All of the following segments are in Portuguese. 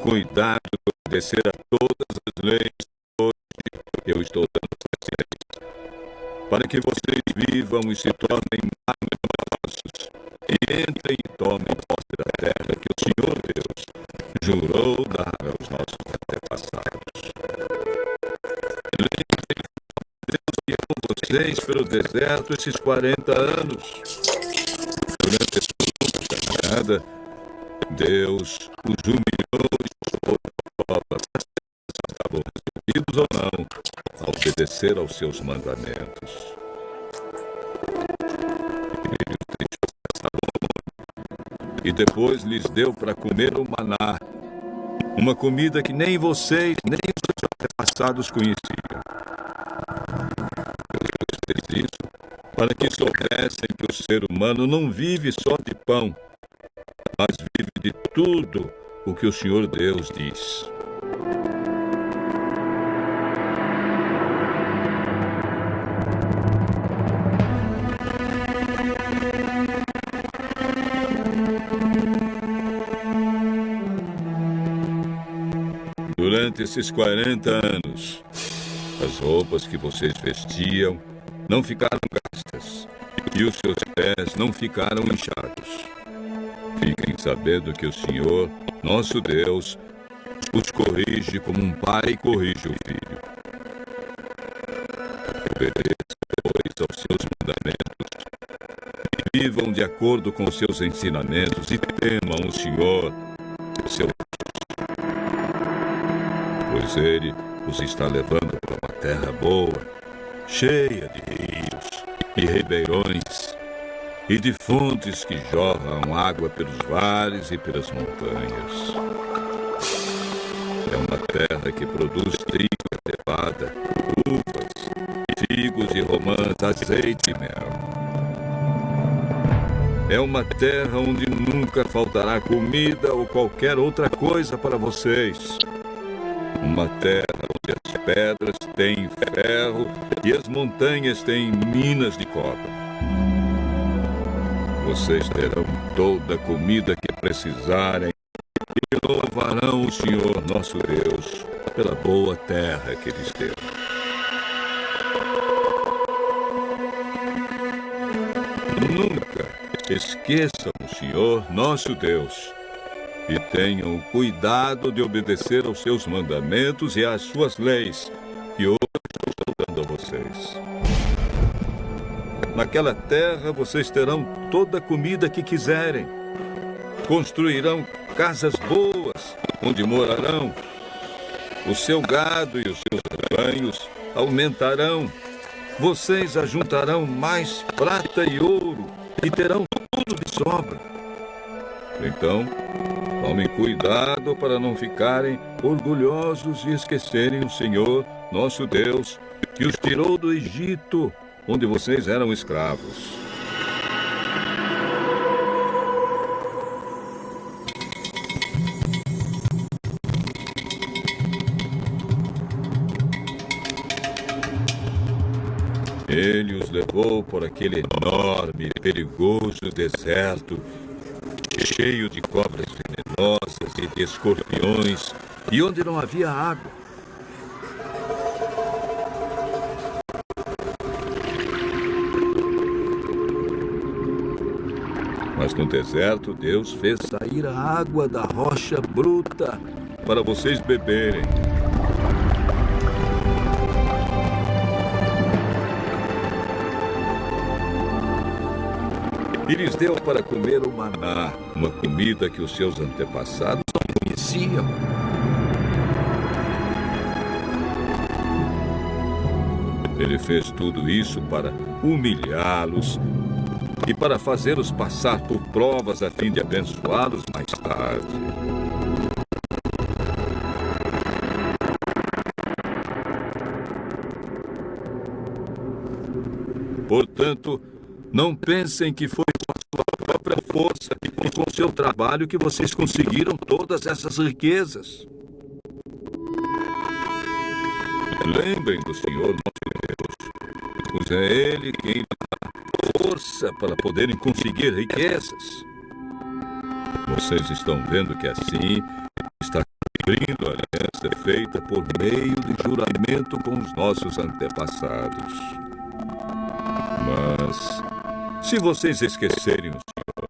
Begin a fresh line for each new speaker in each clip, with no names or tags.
cuidado de obedecer a todas as leis que hoje eu estou dando a vocês, para que vocês vivam e se tornem mais numerosos, e entrem e tomem posse da terra que o Senhor Deus jurou dar aos nossos antepassados. Lembrem que Deus guiou vocês pelo deserto esses 40 anos. Durante essa longa caminhada, Deus os humilhou e colocou à prova se estavam resolvidos ou não a obedecer aos seus mandamentos. Ele os deixou passar longe e depois lhes deu para comer o maná, uma comida que nem vocês, nem os seus antepassados conheciam. Deus fez isso para que soubessem que o ser humano não vive só de pão, mas vive de tudo o que o Senhor Deus diz. Durante esses 40 anos, as roupas que vocês vestiam não ficaram gastas e os seus pés não ficaram inchados. Fiquem sabendo que o Senhor, nosso Deus, os corrige como um pai corrige o filho. Obedeçam, pois, aos seus mandamentos e vivam de acordo com os seus ensinamentos e temam o Senhor, seu Deus. Pois Ele os está levando para uma terra boa, cheia de rios e ribeirões, e de fontes que jorram água pelos vales e pelas montanhas. É uma terra que produz trigo e cevada, uvas, figos e romãs, azeite e mel. É uma terra onde nunca faltará comida ou qualquer outra coisa para vocês. Uma terra onde as pedras têm ferro e as montanhas têm minas de cobre. Vocês terão toda a comida que precisarem e louvarão o Senhor nosso Deus pela boa terra que lhes deu. Nunca esqueçam o Senhor nosso Deus e tenham cuidado de obedecer aos seus mandamentos e às suas leis que hoje estou dando a vocês. Naquela terra vocês terão toda a comida que quiserem. Construirão casas boas, onde morarão. O seu gado e os seus rebanhos aumentarão. Vocês ajuntarão mais prata e ouro e terão tudo de sobra. Então, tomem cuidado para não ficarem orgulhosos e esquecerem o Senhor, nosso Deus, que os tirou do Egito, onde vocês eram escravos. Ele os levou por aquele enorme e perigoso deserto, cheio de cobras venenosas e de escorpiões, e onde não havia água. Mas no deserto, Deus fez sair a água da rocha bruta para vocês beberem. E lhes deu para comer o maná, uma comida que os seus antepassados não conheciam. Ele fez tudo isso para humilhá-los e para fazê-los passar por provas a fim de abençoá-los mais tarde. Portanto, não pensem que foi com a sua própria força e com o seu trabalho que vocês conseguiram todas essas riquezas. Lembrem do Senhor nosso Deus, pois é Ele quem dá força para poderem conseguir riquezas. Vocês estão vendo que assim está cumprindo a aliança feita por meio de juramento com os nossos antepassados. Mas, se vocês esquecerem o Senhor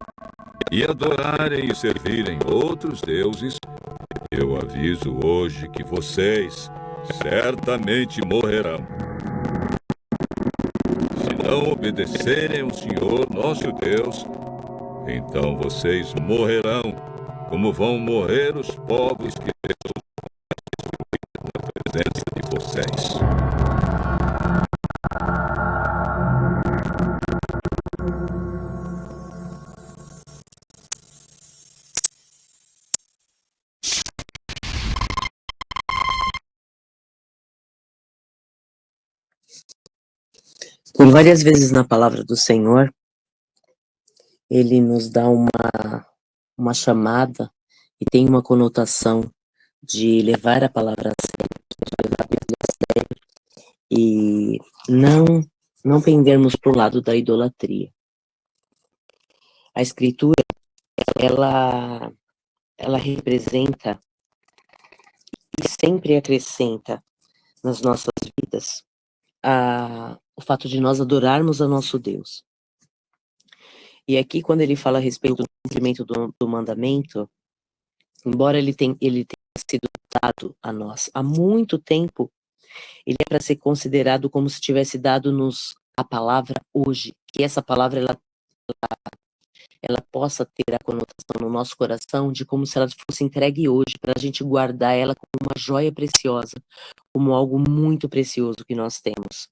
e adorarem e servirem outros deuses, eu aviso hoje que vocês certamente morrerão. Se não obedecerem ao Senhor, nosso Deus, então vocês morrerão, como vão morrer os povos que Deus na presença de vocês.
Por várias vezes na palavra do Senhor, ele nos dá uma chamada e tem uma conotação de levar a palavra a sério, de levar a Bíblia a sério e não pendermos para o lado da idolatria. A Escritura, ela representa e sempre acrescenta nas nossas vidas o fato de nós adorarmos a nosso Deus. E aqui, quando ele fala a respeito do cumprimento do mandamento, embora ele tenha sido dado a nós há muito tempo, ele é para ser considerado como se tivesse dado-nos a palavra hoje, que essa palavra ela possa ter a conotação no nosso coração de como se ela fosse entregue hoje, para a gente guardar ela como uma joia preciosa, como algo muito precioso que nós temos.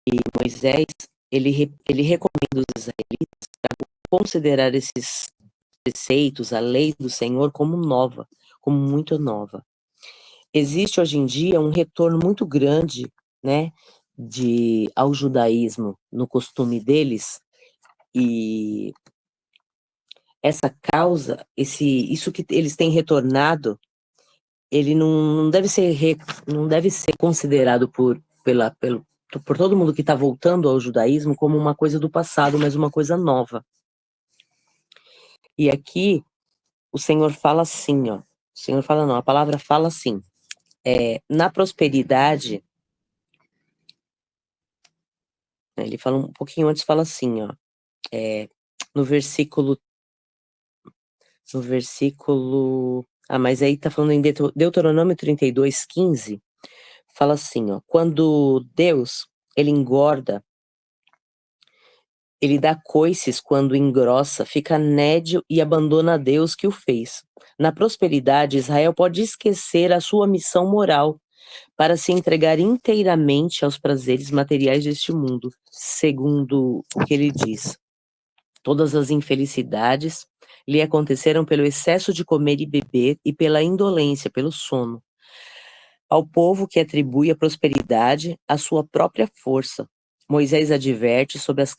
E Moisés, ele recomenda os israelitas para considerar esses preceitos, a lei do Senhor, como nova, como muito nova. Existe hoje em dia um retorno muito grande, né, ao judaísmo no costume deles, e essa causa, isso que eles têm retornado, ele não deve ser considerado por todo mundo que está voltando ao judaísmo como uma coisa do passado, mas uma coisa nova. E aqui o Senhor fala assim, ó. O Senhor fala não, a palavra fala assim. Na prosperidade, ele fala um pouquinho antes, fala assim, ó. No versículo. Mas aí tá falando em Deuteronômio 32:15. Fala assim, ó. Quando Deus, ele engorda, ele dá coices quando engrossa, fica nédio e abandona a Deus que o fez. Na prosperidade, Israel pode esquecer a sua missão moral para se entregar inteiramente aos prazeres materiais deste mundo, segundo o que ele diz. Todas as infelicidades lhe aconteceram pelo excesso de comer e beber e pela indolência, pelo sono. Ao povo que atribui a prosperidade à sua própria força, Moisés adverte sobre as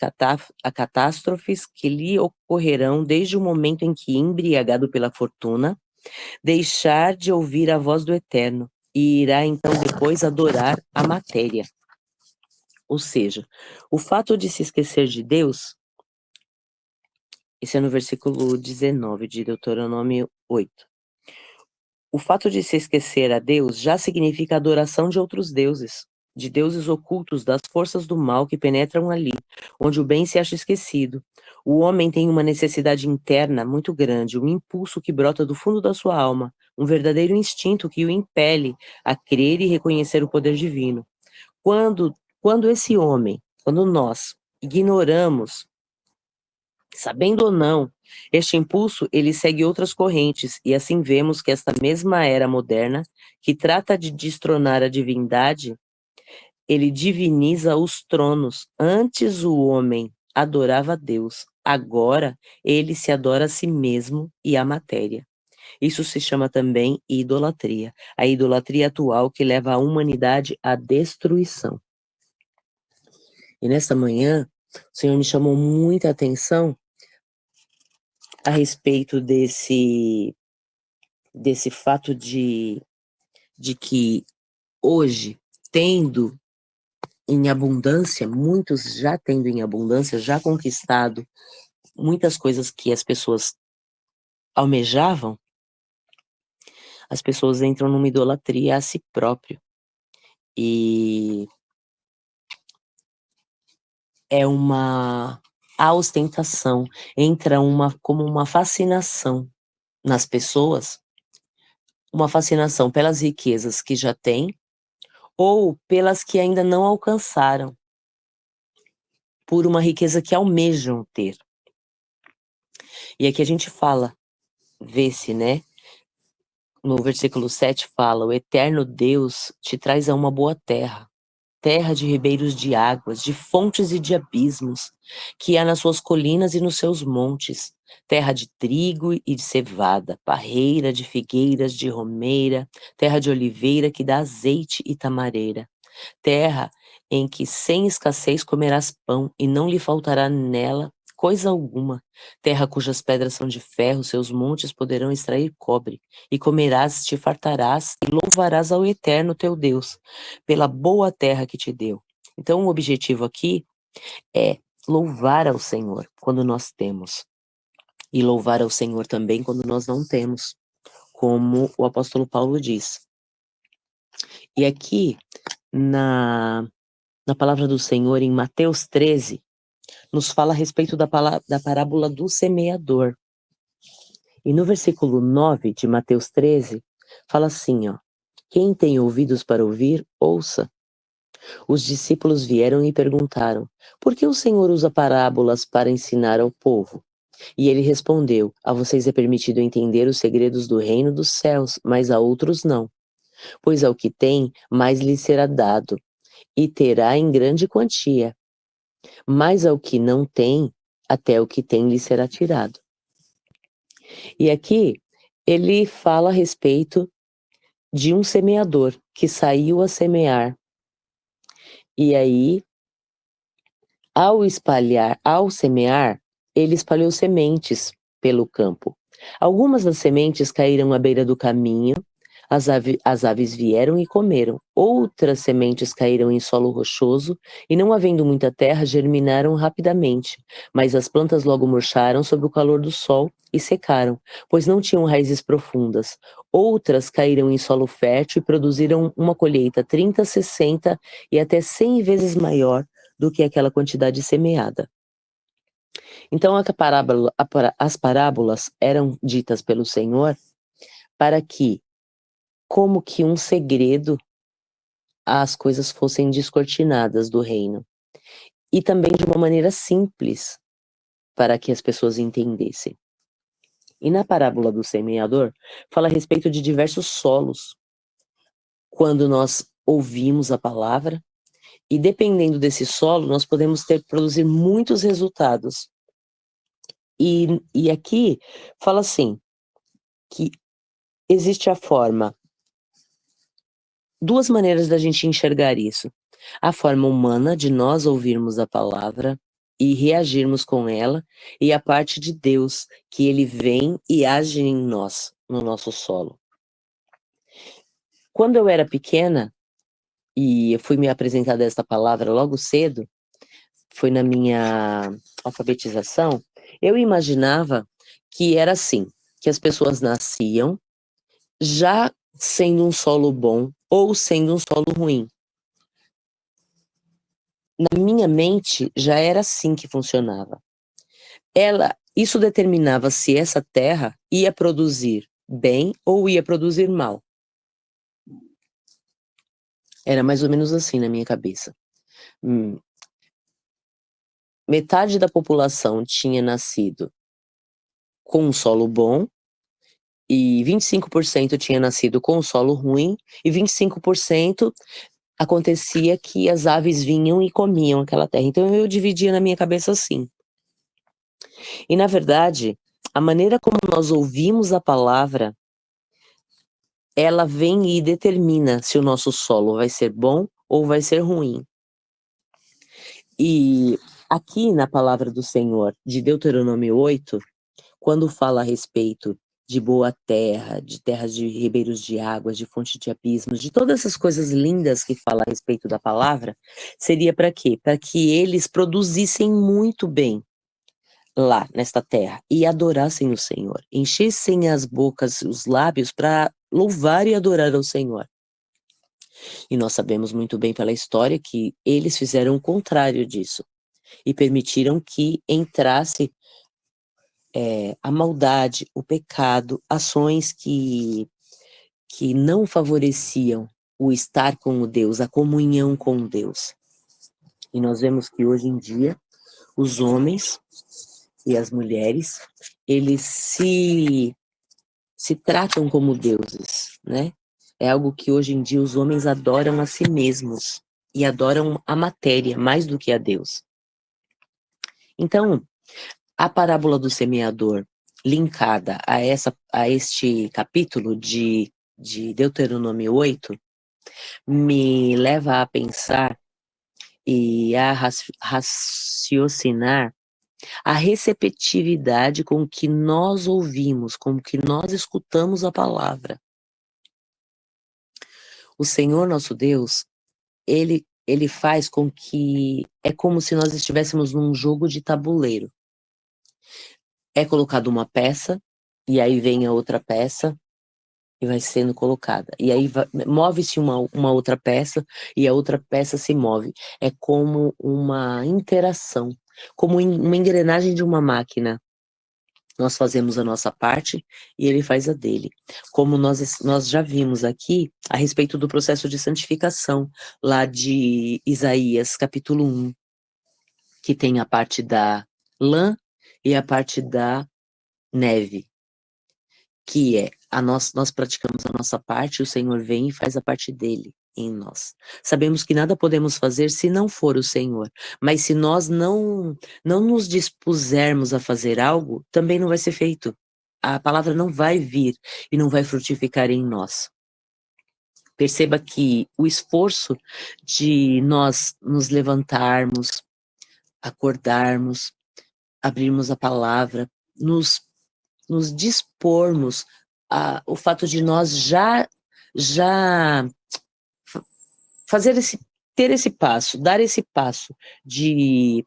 catástrofes que lhe ocorrerão desde o momento em que, embriagado pela fortuna, deixar de ouvir a voz do Eterno e irá então depois adorar a matéria. Ou seja, o fato de se esquecer de Deus, esse é no versículo 19 de Deuteronômio 8. O fato de se esquecer a Deus já significa adoração de outros deuses, de deuses ocultos, das forças do mal que penetram ali, onde o bem se acha esquecido. O homem tem uma necessidade interna muito grande, um impulso que brota do fundo da sua alma, um verdadeiro instinto que o impele a crer e reconhecer o poder divino. Quando nós ignoramos, sabendo ou não, este impulso, ele segue outras correntes, e assim vemos que esta mesma era moderna, que trata de destronar a divindade, ele diviniza os tronos. Antes o homem adorava a Deus, agora ele se adora a si mesmo e a matéria. Isso se chama também idolatria, a idolatria atual que leva a humanidade à destruição. E nesta manhã, o Senhor me chamou muita atenção a respeito desse fato de que hoje, tendo em abundância, muitos já tendo em abundância, já conquistado muitas coisas que as pessoas almejavam, as pessoas entram numa idolatria a si próprio. E é a ostentação, entra como uma fascinação nas pessoas, uma fascinação pelas riquezas que já têm, ou pelas que ainda não alcançaram, por uma riqueza que almejam ter. E aqui a gente fala, vê-se, né? No versículo 7 fala, o eterno Deus te traz a uma boa terra, terra de ribeiros de águas, de fontes e de abismos, que há nas suas colinas e nos seus montes, terra de trigo e de cevada, parreira de figueiras, de romeira, terra de oliveira que dá azeite e tamareira, terra em que sem escassez comerás pão e não lhe faltará nela coisa alguma, terra cujas pedras são de ferro, seus montes poderão extrair cobre, e comerás, te fartarás e louvarás ao eterno teu Deus, pela boa terra que te deu. Então o objetivo aqui é louvar ao Senhor quando nós temos, e louvar ao Senhor também quando nós não temos, como o apóstolo Paulo diz. E aqui, na palavra do Senhor, em Mateus 13, nos fala a respeito da parábola do semeador. E no versículo 9 de Mateus 13, fala assim, ó, quem tem ouvidos para ouvir, ouça. Os discípulos vieram e perguntaram, por que o Senhor usa parábolas para ensinar ao povo? E ele respondeu, a vocês é permitido entender os segredos do reino dos céus, mas a outros não. Pois ao que tem, mais lhe será dado, e terá em grande quantia. Mas ao que não tem, até o que tem lhe será tirado. E aqui, ele fala a respeito de um semeador que saiu a semear. E aí, ao semear, ele espalhou sementes pelo campo. Algumas das sementes caíram à beira do caminho, as aves vieram e comeram. Outras sementes caíram em solo rochoso e, não havendo muita terra, germinaram rapidamente. Mas as plantas logo murcharam sob o calor do sol e secaram, pois não tinham raízes profundas. Outras caíram em solo fértil e produziram uma colheita 30, 60 e até 100 vezes maior do que aquela quantidade semeada. Então, as parábolas eram ditas pelo Senhor para que, como que um segredo, as coisas fossem descortinadas do reino. E também de uma maneira simples, para que as pessoas entendessem. E na parábola do semeador, fala a respeito de diversos solos. Quando nós ouvimos a palavra, e dependendo desse solo, nós podemos produzir muitos resultados. E aqui fala assim, que existe a forma, duas maneiras da gente enxergar isso. A forma humana de nós ouvirmos a palavra e reagirmos com ela, e a parte de Deus, que ele vem e age em nós, no nosso solo. Quando eu era pequena, e eu fui me apresentar desta palavra logo cedo, foi na minha alfabetização, eu imaginava que era assim, que as pessoas nasciam já sendo um solo bom ou sendo um solo ruim. Na minha mente já era assim que funcionava. Isso determinava se essa terra ia produzir bem ou ia produzir mal. Era mais ou menos assim na minha cabeça. Metade da população tinha nascido com um solo bom, e 25% tinha nascido com um solo ruim, e 25% acontecia que as aves vinham e comiam aquela terra. Então eu dividia na minha cabeça assim. E na verdade, a maneira como nós ouvimos a palavra, ela vem e determina se o nosso solo vai ser bom ou vai ser ruim. E aqui na palavra do Senhor, de Deuteronômio 8, quando fala a respeito de boa terra, de terras de ribeiros de águas, de fonte de abismos, de todas essas coisas lindas que fala a respeito da palavra, seria para quê? Para que eles produzissem muito bem lá nesta terra e adorassem o Senhor, enchessem as bocas, os lábios para louvar e adorar ao Senhor. E nós sabemos muito bem pela história que eles fizeram o contrário disso e permitiram que entrasse a maldade, o pecado, ações que não favoreciam o estar com o Deus, a comunhão com Deus. E nós vemos que hoje em dia os homens e as mulheres, eles se tratam como deuses, né? É algo que hoje em dia os homens adoram a si mesmos e adoram a matéria mais do que a Deus. Então, a parábola do semeador, linkada a este capítulo de Deuteronômio 8, me leva a pensar e a raciocinar a receptividade com que nós ouvimos, com que nós escutamos a palavra. O Senhor nosso Deus, ele faz com que é como se nós estivéssemos num jogo de tabuleiro. É colocada uma peça, e aí vem a outra peça, e vai sendo colocada. E aí move-se uma outra peça, e a outra peça se move. É como uma interação, como uma engrenagem de uma máquina. Nós fazemos a nossa parte e ele faz a dele. Como nós já vimos aqui a respeito do processo de santificação, lá de Isaías, capítulo 1, que tem a parte da lã e a parte da neve, que é nós praticamos a nossa parte, o Senhor vem e faz a parte dele em nós. Sabemos que nada podemos fazer se não for o Senhor, mas se nós não nos dispusermos a fazer algo, também não vai ser feito. A palavra não vai vir e não vai frutificar em nós. Perceba que o esforço de nós nos levantarmos, acordarmos, abrirmos a palavra, nos dispormos, o fato de nós já ter esse passo, dar esse passo de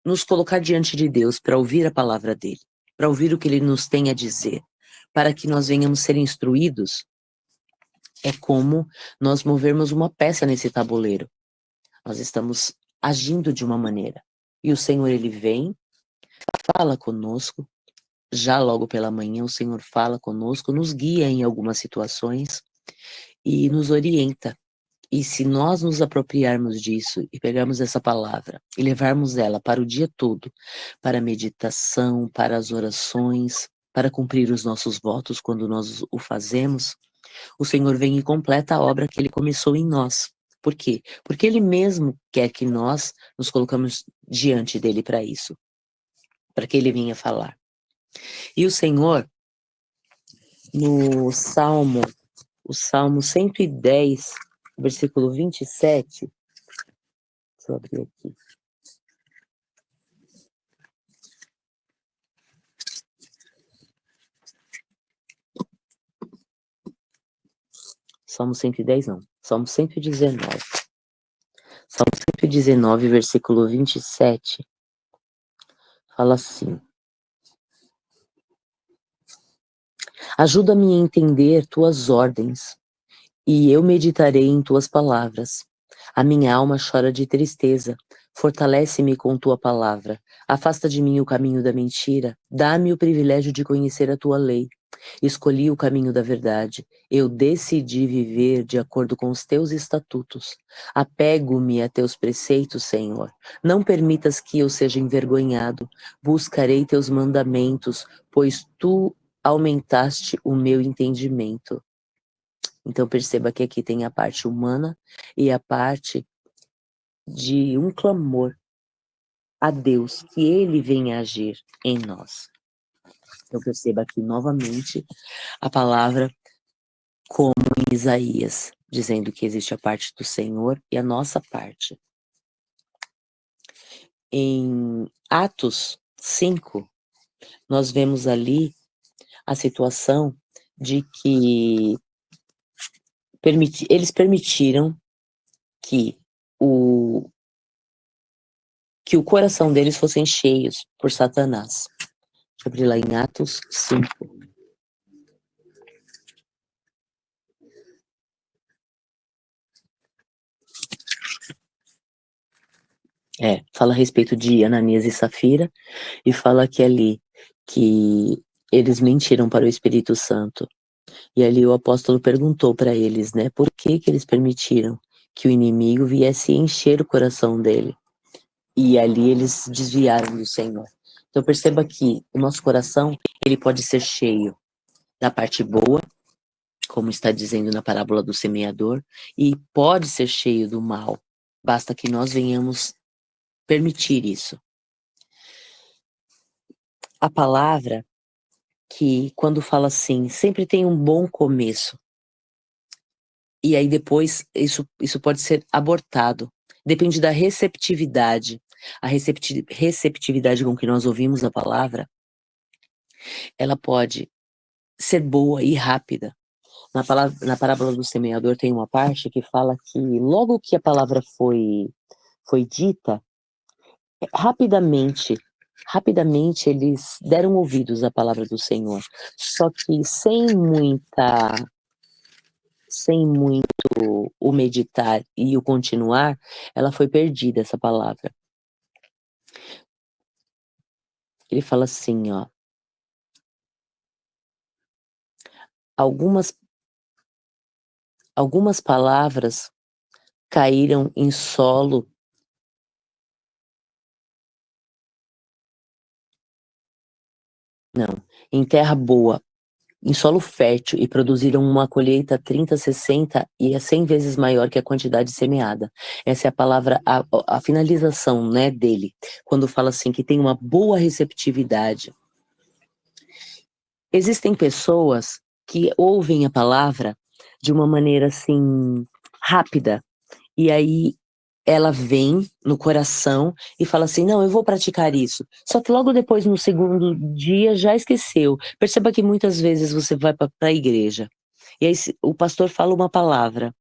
nos colocar diante de Deus para ouvir a palavra dele, para ouvir o que ele nos tem a dizer, para que nós venhamos ser instruídos, é como nós movermos uma peça nesse tabuleiro. Nós estamos agindo de uma maneira. E o Senhor, ele vem, fala conosco, já logo pela manhã o Senhor fala conosco, nos guia em algumas situações e nos orienta. E se nós nos apropriarmos disso e pegarmos essa palavra e levarmos ela para o dia todo, para a meditação, para as orações, para cumprir os nossos votos quando nós o fazemos, o Senhor vem e completa a obra que ele começou em nós. Por quê? Porque ele mesmo quer que nós nos colocamos diante dele para isso, para que ele venha falar. E o Senhor, no Salmo 110, versículo 27, deixa eu abrir aqui. Salmo 110 não, Salmo 119. Salmo 119, versículo 27, fala assim: ajuda-me a entender tuas ordens, e eu meditarei em tuas palavras. A minha alma chora de tristeza, fortalece-me com tua palavra. Afasta de mim o caminho da mentira, dá-me o privilégio de conhecer a tua lei. Escolhi o caminho da verdade, eu decidi viver de acordo com os teus estatutos. Apego-me a teus preceitos, Senhor. Não permitas que eu seja envergonhado. Buscarei teus mandamentos, pois tu aumentaste o meu entendimento. Então perceba que aqui tem a parte humana e a parte de um clamor a Deus, que ele venha agir em nós. Então perceba aqui novamente a palavra como em Isaías, dizendo que existe a parte do Senhor e a nossa parte. Em Atos 5, nós vemos ali a situação de que eles permitiram que o coração deles fossem cheios por Satanás. Deixa eu abrir lá em Atos 5. Fala a respeito de Ananias e Safira, e fala que ali, que eles mentiram para o Espírito Santo. E ali o apóstolo perguntou para eles, né, por que que eles permitiram que o inimigo viesse encher o coração dele. E ali eles desviaram do Senhor. Então perceba que o nosso coração, ele pode ser cheio da parte boa, como está dizendo na parábola do semeador, e pode ser cheio do mal. Basta que nós venhamos permitir isso. A palavra que, quando fala assim, sempre tem um bom começo. E aí depois isso pode ser abortado. Depende da receptividade. A receptividade com que nós ouvimos a palavra, ela pode ser boa e rápida. Na parábola do semeador tem uma parte que fala que logo que a palavra foi dita, rapidamente eles deram ouvidos à palavra do Senhor. Só que sem muito o meditar e o continuar, ela foi perdida, essa palavra. Ele fala assim, ó, algumas palavras caíram em solo em terra boa, em solo fértil, e produziram uma colheita 30, 60 e é 100 vezes maior que a quantidade semeada. Essa é a palavra, a finalização, né, dele, quando fala assim, que tem uma boa receptividade. Existem pessoas que ouvem a palavra de uma maneira, assim, rápida, e aí ela vem no coração e fala assim, não, eu vou praticar isso. Só que logo depois, no segundo dia, já esqueceu. Perceba que muitas vezes você vai para a igreja, e aí o pastor fala uma palavra,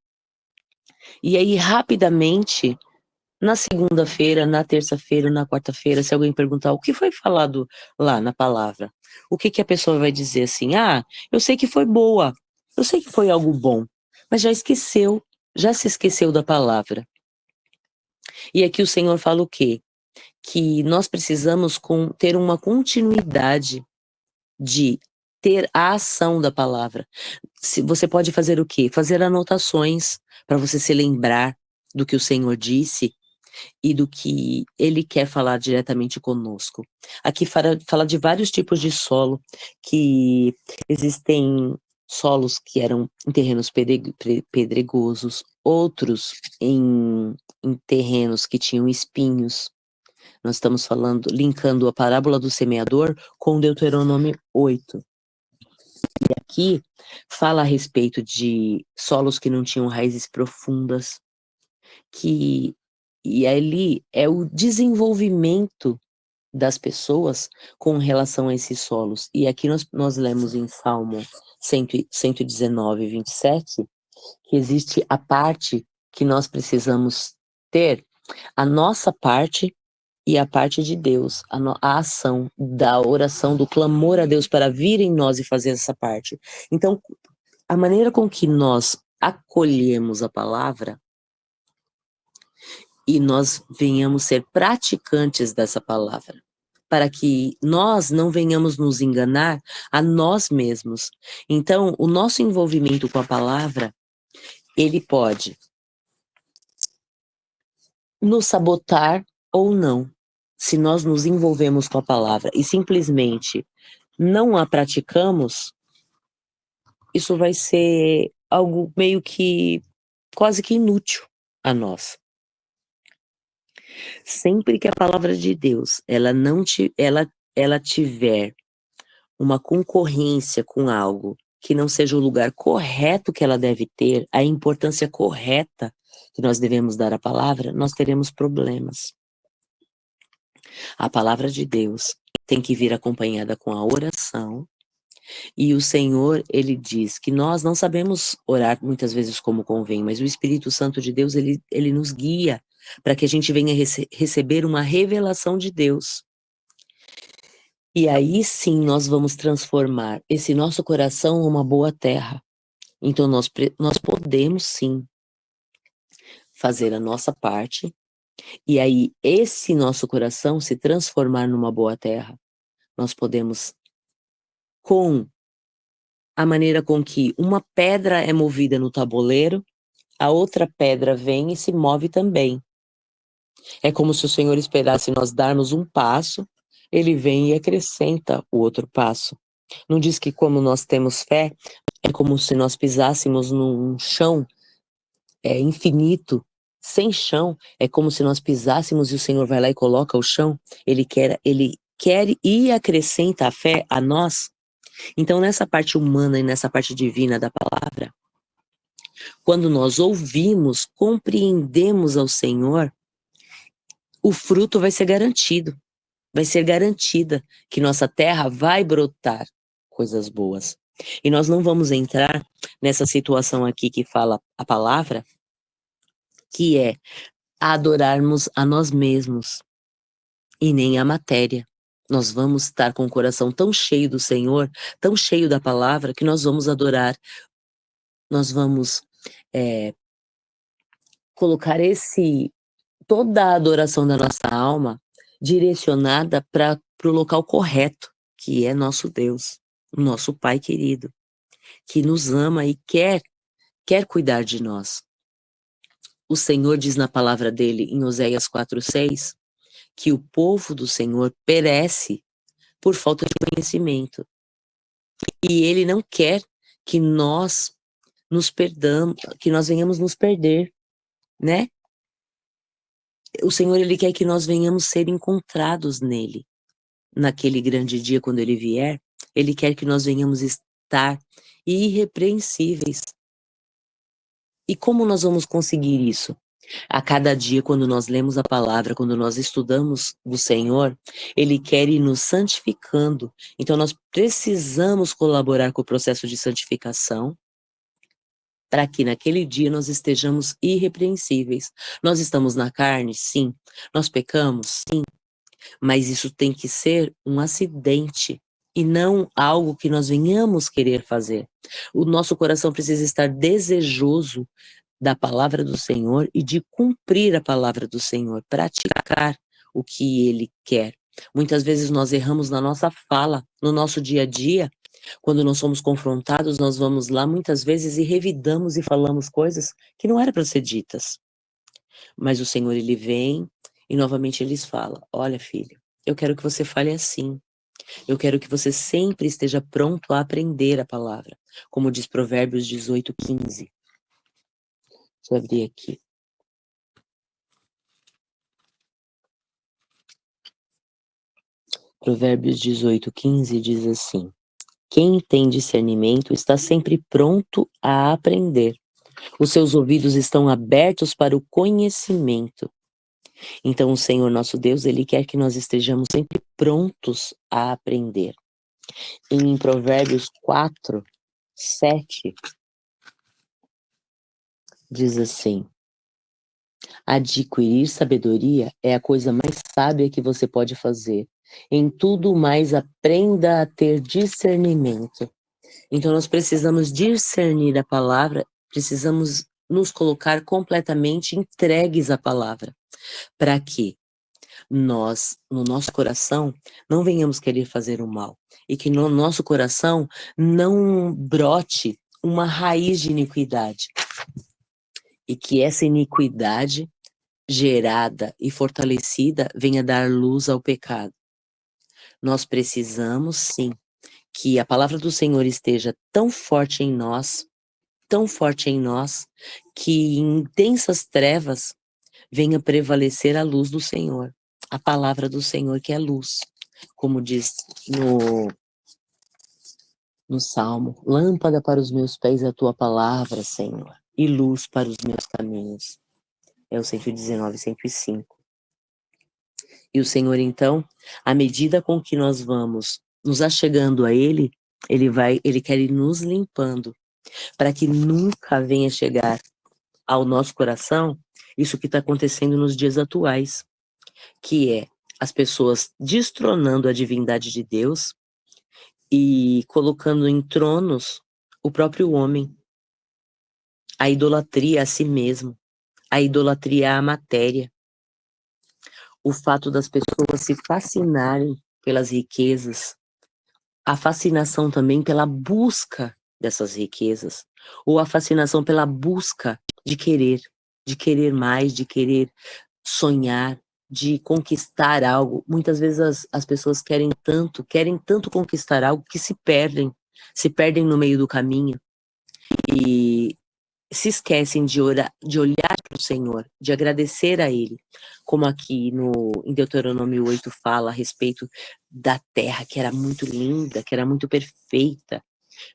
e aí rapidamente, na segunda-feira, na terça-feira, na quarta-feira, se alguém perguntar o que foi falado lá na palavra, o que que a pessoa vai dizer assim, eu sei que foi boa, eu sei que foi algo bom, mas já se esqueceu da palavra. E aqui o Senhor fala o quê? Que nós precisamos ter uma continuidade de ter a ação da palavra. Você pode fazer o quê? Fazer anotações para você se lembrar do que o Senhor disse e do que Ele quer falar diretamente conosco. Aqui fala de vários tipos de solo, que existem solos que eram em terrenos pedregosos, outros em terrenos que tinham espinhos. Nós estamos falando, linkando a parábola do semeador com Deuteronômio 8. E aqui fala a respeito de solos que não tinham raízes profundas, e ali é o desenvolvimento das pessoas com relação a esses solos. E aqui nós lemos em Salmo 119, 27, que existe a parte que nós precisamos ter, a nossa parte e a parte de Deus, a ação da oração, do clamor a Deus para vir em nós e fazer essa parte. Então, a maneira com que nós acolhemos a palavra e nós venhamos ser praticantes dessa palavra, para que nós não venhamos nos enganar a nós mesmos. Então, o nosso envolvimento com a palavra, ele pode nos sabotar ou não. Se nós nos envolvemos com a palavra e simplesmente não a praticamos, isso vai ser algo meio que quase que inútil a nós. Sempre que a palavra de Deus, ela tiver uma concorrência com algo que não seja o lugar correto que ela deve ter, a importância correta que nós devemos dar à palavra, nós teremos problemas. A palavra de Deus tem que vir acompanhada com a oração, e o Senhor, ele diz que nós não sabemos orar muitas vezes como convém, mas o Espírito Santo de Deus, ele nos guia para que a gente venha receber uma revelação de Deus. E aí sim nós vamos transformar esse nosso coração numa boa terra. Então nós podemos sim fazer a nossa parte E aí, esse nosso coração se transformar numa boa terra, nós podemos, com a maneira com que uma pedra é movida no tabuleiro, a outra pedra vem e se move também. É como se o Senhor esperasse nós darmos um passo, ele vem e acrescenta o outro passo. Não diz que como nós temos fé, é como se nós pisássemos num chão infinito, sem chão, é como se nós pisássemos e o Senhor vai lá e coloca o chão. Ele quer e acrescenta a fé a nós. Então, nessa parte humana e nessa parte divina da palavra, quando nós ouvimos, compreendemos ao Senhor, o fruto vai ser garantido. Vai ser garantida que nossa terra vai brotar coisas boas. E nós não vamos entrar nessa situação aqui que fala a palavra, que é adorarmos a nós mesmos e nem a matéria. Nós vamos estar com o coração tão cheio do Senhor, tão cheio da palavra, que nós vamos adorar. Nós vamos colocar toda a adoração da nossa alma direcionada para o local correto, que é nosso Deus, nosso Pai querido, que nos ama e quer cuidar de nós. O Senhor diz na palavra dele, em Oséias 4:6, que o povo do Senhor perece por falta de conhecimento. E ele não quer que nós nos perdamos, que nós venhamos nos perder, né? O Senhor, ele quer que nós venhamos ser encontrados nele. Naquele grande dia, quando ele vier, ele quer que nós venhamos estar irrepreensíveis. E como nós vamos conseguir isso? A cada dia, quando nós lemos a palavra, quando nós estudamos do Senhor, ele quer ir nos santificando. Então, nós precisamos colaborar com o processo de santificação para que naquele dia nós estejamos irrepreensíveis. Nós estamos na carne? Sim. Nós pecamos? Sim. Mas isso tem que ser um acidente e não algo que nós venhamos querer fazer. O nosso coração precisa estar desejoso da palavra do Senhor e de cumprir a palavra do Senhor, praticar o que Ele quer. Muitas vezes nós erramos na nossa fala, no nosso dia a dia. Quando nós somos confrontados, nós vamos lá muitas vezes e revidamos e falamos coisas que não eram para ser ditas. Mas o Senhor, Ele vem e novamente Ele fala: olha, filho, eu quero que você fale assim. Eu quero que você sempre esteja pronto a aprender a palavra. Como diz Provérbios 18:15. Deixa eu abrir aqui. Provérbios 18:15 diz assim: quem tem discernimento está sempre pronto a aprender. Os seus ouvidos estão abertos para o conhecimento. Então, o Senhor nosso Deus, Ele quer que nós estejamos sempre prontos a aprender. Em Provérbios 4:7, diz assim: adquirir sabedoria é a coisa mais sábia que você pode fazer. Em tudo mais, aprenda a ter discernimento. Então, nós precisamos discernir a palavra, precisamos nos colocar completamente entregues à palavra, para que nós, no nosso coração, não venhamos querer fazer o mal, e que no nosso coração não brote uma raiz de iniquidade, e que essa iniquidade gerada e fortalecida venha dar luz ao pecado. Nós precisamos, sim, que a palavra do Senhor esteja tão forte em nós, que em intensas trevas venha prevalecer a luz do Senhor, a palavra do Senhor que é luz, como diz no Salmo: lâmpada para os meus pés é a tua palavra, Senhor, e luz para os meus caminhos. É o 119, 105. E o Senhor, então, à medida com que nós vamos nos achegando a Ele, Ele quer ir nos limpando, para que nunca venha chegar ao nosso coração isso que está acontecendo nos dias atuais, que é as pessoas destronando a divindade de Deus e colocando em tronos o próprio homem, a idolatria a si mesmo, a idolatria à matéria. o fato das pessoas se fascinarem pelas riquezas, a fascinação também pela busca dessas riquezas, ou a fascinação pela busca de querer mais, de querer sonhar, de conquistar algo. Muitas vezes as pessoas querem tanto conquistar algo que se perdem no meio do caminho e se esquecem de olhar para o Senhor, de agradecer a Ele, como aqui em Deuteronômio 8 fala a respeito da terra, que era muito linda, que era muito perfeita,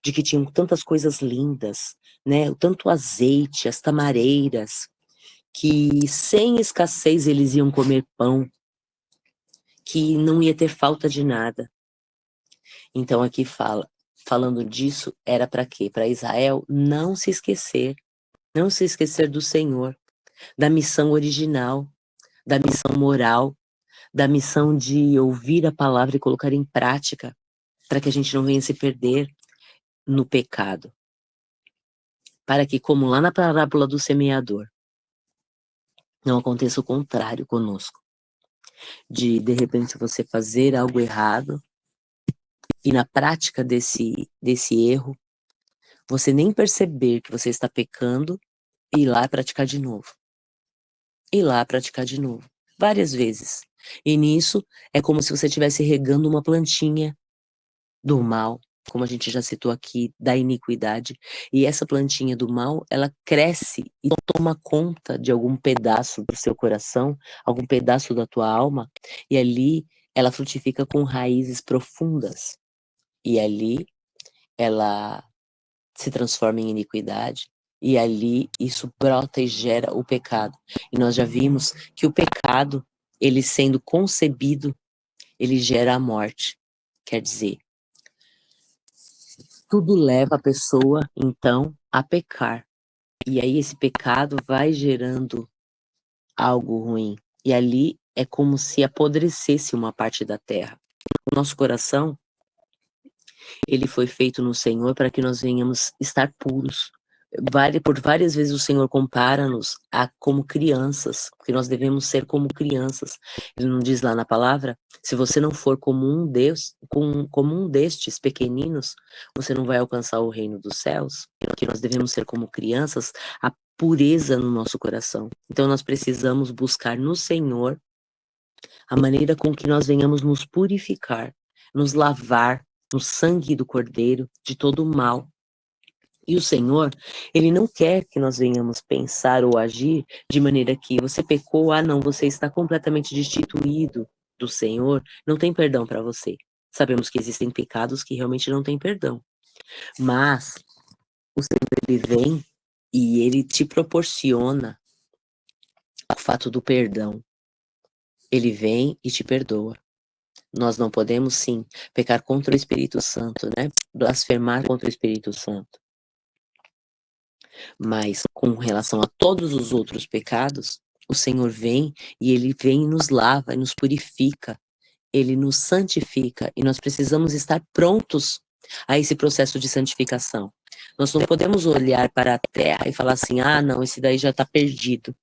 de que tinham tantas coisas lindas, né? Tanto azeite, as tamareiras, que sem escassez eles iam comer pão, que não ia ter falta de nada. Então aqui falando disso, era para quê? Para Israel não se esquecer do Senhor, da missão original, da missão moral, da missão de ouvir a palavra e colocar em prática, para que a gente não venha se perder no pecado. Para que, como lá na parábola do semeador, não aconteça o contrário conosco. De repente, você fazer algo errado e na prática desse erro, você nem perceber que você está pecando e ir lá praticar de novo. Várias vezes. E nisso, é como se você estivesse regando uma plantinha do mal, como a gente já citou aqui, da iniquidade. E essa plantinha do mal, ela cresce e toma conta de algum pedaço do seu coração, algum pedaço da tua alma, e ali ela frutifica com raízes profundas. E ali ela se transforma em iniquidade, e ali isso brota e gera o pecado. E nós já vimos que o pecado, ele sendo concebido, ele gera a morte. Quer dizer, tudo leva a pessoa, então, a pecar. E aí esse pecado vai gerando algo ruim. E ali é como se apodrecesse uma parte da terra. O nosso coração, ele foi feito no Senhor para que nós venhamos estar puros. Por várias vezes o Senhor compara-nos a como crianças, que nós devemos ser como crianças. Ele não diz lá na palavra, se você não for como um destes pequeninos, você não vai alcançar o reino dos céus, que nós devemos ser como crianças, a pureza no nosso coração. Então nós precisamos buscar no Senhor a maneira com que nós venhamos nos purificar, nos lavar no sangue do Cordeiro de todo o mal. E o Senhor, Ele não quer que nós venhamos pensar ou agir de maneira que você pecou, não, você está completamente destituído do Senhor, não tem perdão para você. Sabemos que existem pecados que realmente não têm perdão. Mas o Senhor, Ele vem e Ele te proporciona o fato do perdão. Ele vem e te perdoa. Nós não podemos, sim, pecar contra o Espírito Santo, né? Blasfemar contra o Espírito Santo. Mas com relação a todos os outros pecados, o Senhor vem e Ele vem e nos lava e nos purifica, Ele nos santifica e nós precisamos estar prontos a esse processo de santificação. Nós não podemos olhar para a terra e falar assim, não, esse daí já está perdido.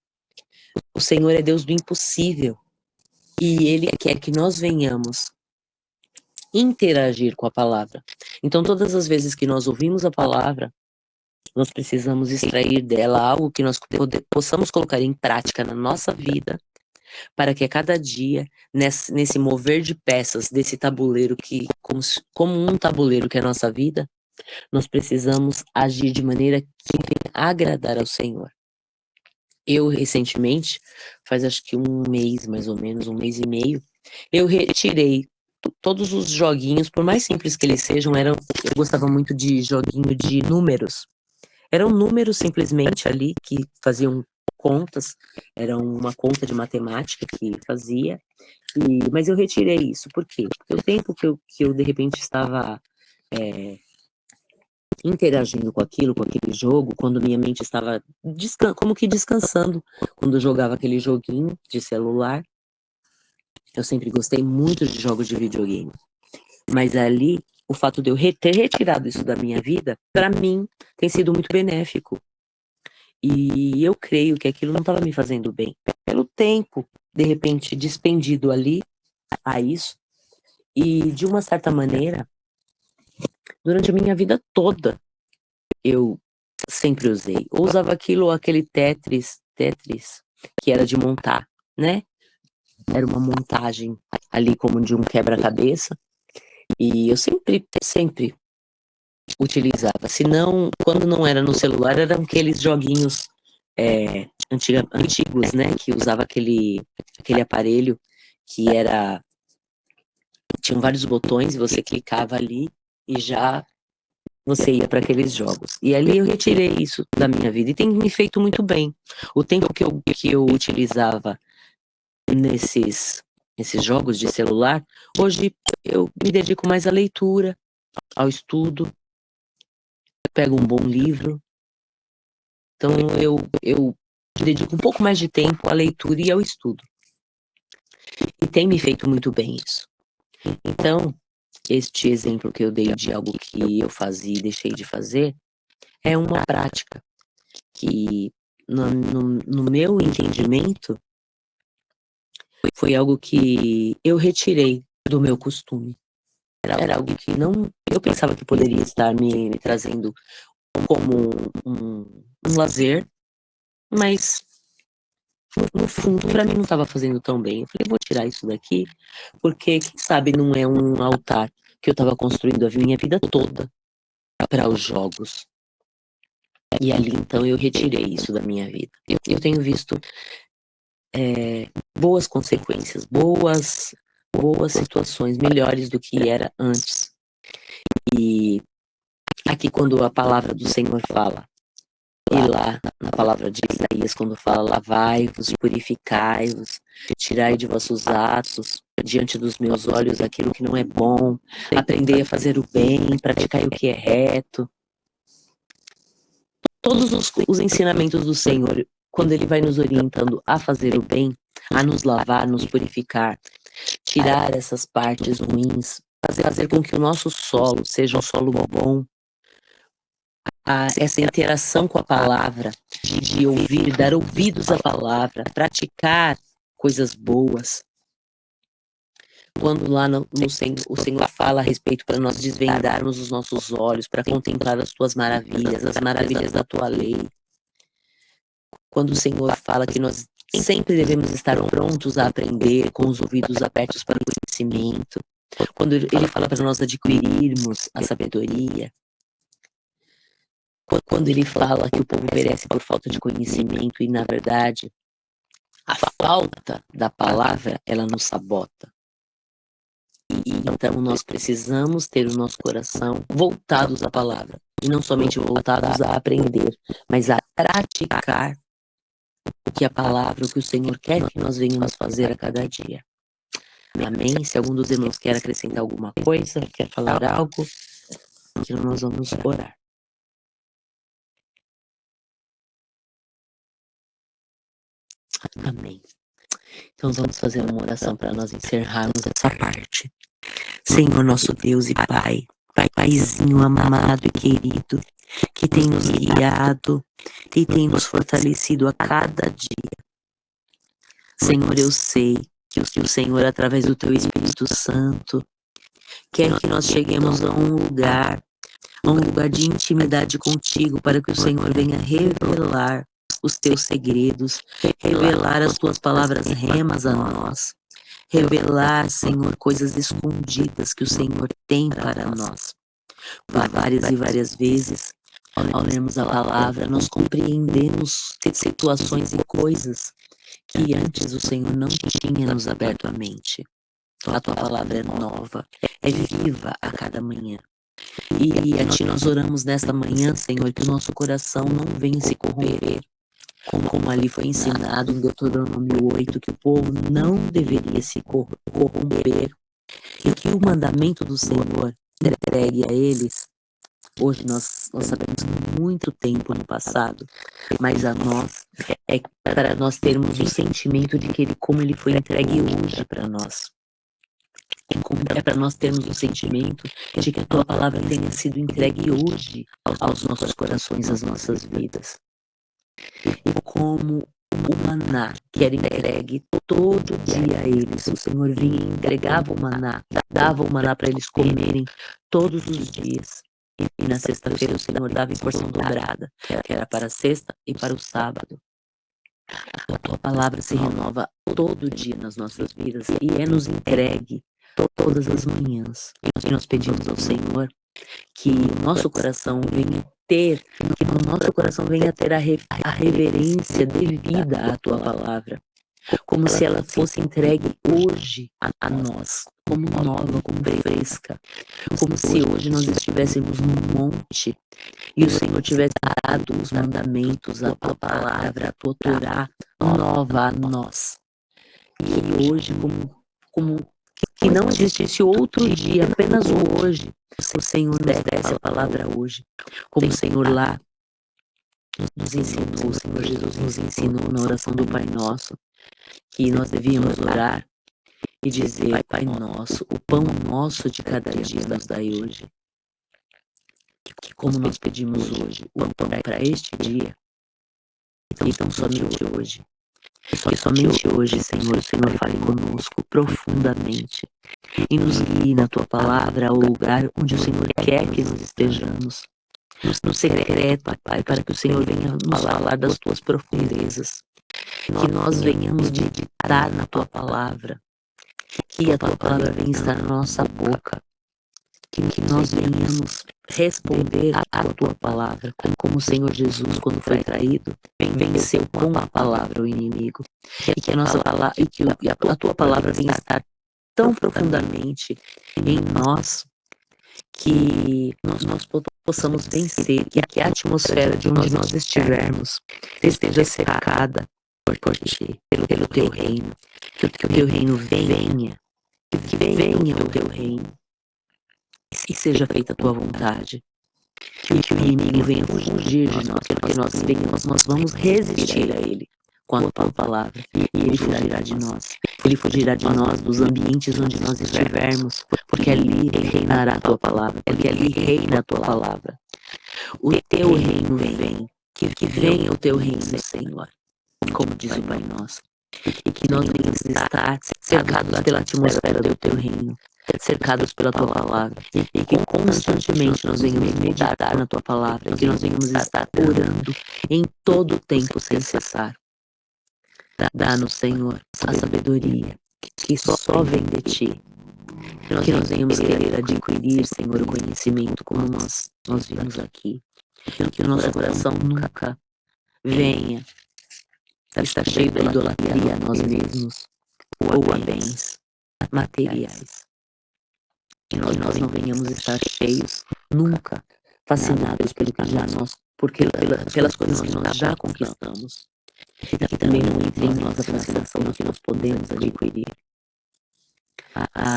O Senhor é Deus do impossível e Ele quer que nós venhamos interagir com a palavra. Então, todas as vezes que nós ouvimos a palavra, nós precisamos extrair dela algo que nós possamos colocar em prática na nossa vida, para que a cada dia, nesse mover de peças desse tabuleiro, como um tabuleiro que é a nossa vida, nós precisamos agir de maneira que venha agradar ao Senhor. Eu, recentemente, faz acho que um mês, mais ou menos, um mês e meio, eu retirei todos os joguinhos, por mais simples que eles sejam, eu gostava muito de joguinho de números. Eram números simplesmente ali que faziam contas, era uma conta de matemática que fazia, mas eu retirei isso. Por quê? Porque o tempo que eu de repente estava interagindo com aquele jogo, quando minha mente estava como que descansando, quando eu jogava aquele joguinho de celular. Eu sempre gostei muito de jogos de videogame. Mas ali, o fato de eu ter retirado isso da minha vida, para mim, tem sido muito benéfico. E eu creio que aquilo não estava me fazendo bem. Pelo tempo de repente, despendido ali a isso. E, de uma certa maneira, durante a minha vida toda, eu sempre usei. Ou usava aquilo ou aquele Tetris, que era de montar, né? Era uma montagem ali como de um quebra-cabeça. E eu sempre utilizava. Se não, quando não era no celular, eram aqueles joguinhos antigos, né? Que usava aquele aparelho que era... Tinham vários botões e você clicava ali e já você ia para aqueles jogos. E ali eu retirei isso da minha vida e tem me feito muito bem. O tempo que eu utilizava nesses jogos de celular, hoje eu me dedico mais à leitura, ao estudo, pego um bom livro. Então eu dedico um pouco mais de tempo à leitura e ao estudo. E tem me feito muito bem isso. Então, este exemplo que eu dei de algo que eu fazia e deixei de fazer é uma prática que, no meu entendimento, foi algo que eu retirei do meu costume. Era algo que eu pensava que poderia estar me trazendo como um lazer, mas no fundo para mim não estava fazendo tão bem. Eu falei, vou tirar isso daqui, porque quem sabe não é um altar que eu estava construindo a minha vida toda para os jogos. E ali então eu retirei isso da minha vida. Eu tenho visto boas consequências, boas situações, melhores do que era antes. E aqui quando a palavra do Senhor fala, e lá na palavra de Isaías, quando fala, lavai-vos, purificai-vos, tirai de vossos atos, diante dos meus olhos, aquilo que não é bom, aprendei a fazer o bem, praticai o que é reto. Todos os ensinamentos do Senhor, quando Ele vai nos orientando a fazer o bem, a nos lavar, nos purificar, tirar essas partes ruins, fazer com que o nosso solo seja um solo bom, essa interação com a palavra, de ouvir, dar ouvidos à palavra, praticar coisas boas. Quando lá o Senhor fala a respeito para nós desvendarmos os nossos olhos, para contemplar as tuas maravilhas, as maravilhas da tua lei. Quando o Senhor fala que nós sempre devemos estar prontos a aprender, com os ouvidos abertos para o conhecimento. Quando Ele fala para nós adquirirmos a sabedoria. Quando Ele fala que o povo perece por falta de conhecimento e, na verdade, a falta da palavra, ela nos sabota. E então nós precisamos ter o nosso coração voltados à palavra. E não somente voltados a aprender, mas a praticar o que a palavra, o que o Senhor quer que nós venhamos fazer a cada dia. Amém? Se algum dos irmãos quer acrescentar alguma coisa, quer falar algo, então nós vamos orar. Amém. Então vamos fazer uma oração para nós encerrarmos essa parte. Senhor nosso Deus e Pai, Paizinho amado e querido, que tem nos guiado e tem nos fortalecido a cada dia. Senhor, eu sei que o Senhor, através do Teu Espírito Santo, quer que nós cheguemos a um lugar de intimidade contigo, para que o Senhor venha revelar os Teus segredos, revelar as Tuas palavras remas a nós, revelar, Senhor, coisas escondidas que o Senhor tem para nós. Por várias e várias vezes, ao lermos a palavra, nós compreendemos situações e coisas que antes o Senhor não tinha nos aberto a mente. A Tua palavra é nova, é viva a cada manhã. E a Ti nós oramos nesta manhã, Senhor, que o nosso coração não venha se corromper, como ali foi ensinado em Deuteronômio 8, que o povo não deveria se corromper, e que o mandamento do Senhor entregue a eles. Hoje nós sabemos que muito tempo no passado, mas a nós é para nós termos o sentimento de que como ele foi entregue hoje para nós. É para nós termos o sentimento de que a Tua palavra tenha sido entregue hoje aos nossos corações, às nossas vidas. E como o maná que era entregue todo dia a eles. O Senhor vinha e entregava o maná, dava o maná para eles comerem todos os dias. E na sexta-feira o Senhor dava em porção dobrada, que era para a sexta e para o sábado. A tua palavra se renova todo dia nas nossas vidas e é nos entregue todas as manhãs. E nós pedimos ao Senhor que o nosso coração venha ter, que no nosso coração venha ter a reverência devida à tua palavra, como se ela fosse entregue hoje a nós, como nova, como fresca, como se hoje nós estivéssemos num monte e o Senhor tivesse dado os mandamentos, a tua palavra, a tua Torá nova a nós. E hoje, como que não existisse outro dia, apenas o hoje, o Senhor nos desse a palavra hoje, como o Senhor lá nos ensinou, o Senhor Jesus nos ensinou na oração do Pai Nosso, que nós devíamos orar e dizer: Pai Nosso, o pão nosso de cada dia nos dai hoje. Que como nós pedimos hoje o pão para este dia, então somente hoje. E somente hoje, Senhor, o Senhor fale conosco profundamente e nos guie na tua palavra ao lugar onde o Senhor quer que nós estejamos. No secreto, Pai, para que o Senhor venha nos falar das tuas profundezas. Que nós venhamos meditar na tua palavra. Que a tua palavra venha estar na nossa boca. Que nós venhamos responder à tua palavra, como o Senhor Jesus, quando foi traído, venceu com a palavra o inimigo. E que a nossa palavra, a tua palavra venha estar tão profundamente em nós que nós possamos vencer, que a atmosfera de onde nós estivermos esteja cercada por ti, pelo teu reino, que o teu reino venha, que venha o teu reino e seja feita a tua vontade, que o inimigo venha fugir de nós, porque nós vamos resistir a ele com a tua palavra, e ele fugirá de nós. Ele fugirá de nós dos ambientes onde nós estivermos, porque ali reinará a tua palavra, porque ali reina a tua palavra. O teu reino vem, que venha o teu reino, Senhor, como diz o Pai Nosso, e que nós venhamos estar cercados pela atmosfera do teu reino, cercados pela tua palavra, e que constantemente nós venhamos meditar na tua palavra, e que nós venhamos estar orando em todo o tempo sem cessar. Dá-nos, Senhor, a sabedoria que só vem de ti, que nós venhamos querer adquirir, Senhor, o conhecimento como nós vimos aqui, que o nosso coração nunca venha estar cheio de idolatria a nós mesmos ou a bens materiais. Que nós não venhamos estar cheios, nunca fascinados pelo que já nós, pelas coisas que nós já conquistamos. E também não entre em nós a fascinação do que nós podemos adquirir.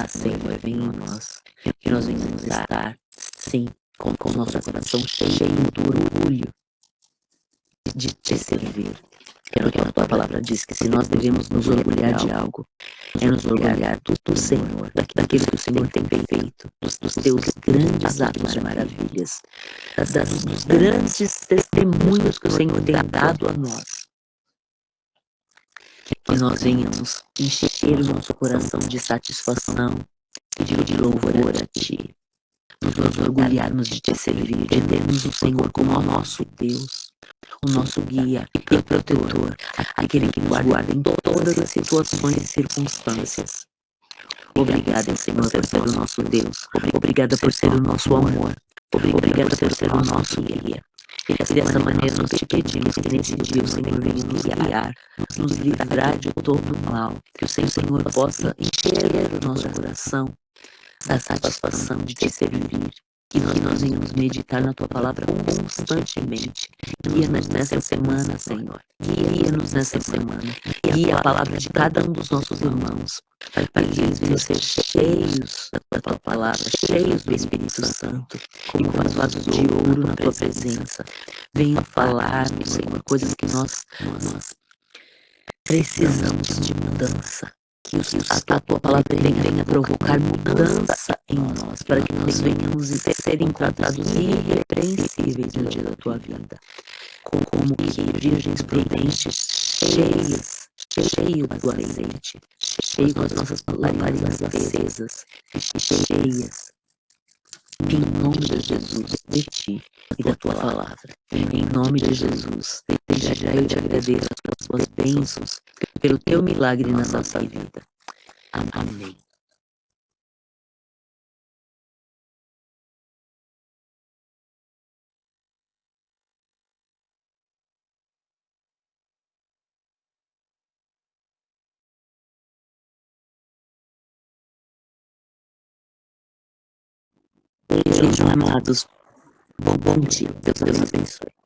Senhor, vem em nós, que nós venhamos estar, sim, com o nosso coração cheio do orgulho de te servir. Que a tua palavra diz que se nós devemos nos orgulhar de algo, é nos orgulhar do Senhor, daquilo que o Senhor tem feito, dos teus grandes atos de maravilhas, dos grandes testemunhos que o Senhor tem dado a nós. Que nós venhamos encher o nosso coração de satisfação e de louvor a ti, nos orgulharmos de te servir, de termos o Senhor como o nosso Deus, o nosso guia e protetor, aquele que nos guarda em todas as situações e circunstâncias. Obrigada, Senhor, por ser o nosso Deus. Obrigada por ser o nosso amor. Obrigada por ser o nosso guia. E dessa maneira nós te pedimos que nesse dia o Senhor venha nos guiar, nos livrar de todo o mal, que o Senhor possa encher o nosso coração da satisfação de te servir, que nós venhamos meditar na tua palavra constantemente. Guia-nos nessa semana, Senhor. Guia-nos nessa semana. Guia a palavra de cada um dos nossos irmãos, para que eles venham ser cheios da tua palavra, cheios do Espírito Santo, como vasos de ouro na tua presença. Venham falar, meu Senhor, coisas que nós precisamos de mudança. Que a tua palavra venha provocar mudança em nós, para que nós venhamos ser tratados irrepreensíveis no dia da tua vida. como que virgens prudentes, cheio do azeite, cheio com as nossas lamparinas acesas e cheias, em nome de Jesus, de Ti e da Tua palavra. Em nome de Jesus, desde já eu te agradeço pelas Tuas bênçãos, pelo Teu milagre na nossa vida. Amém. Sejam amados, bom dia. Deus abençoe.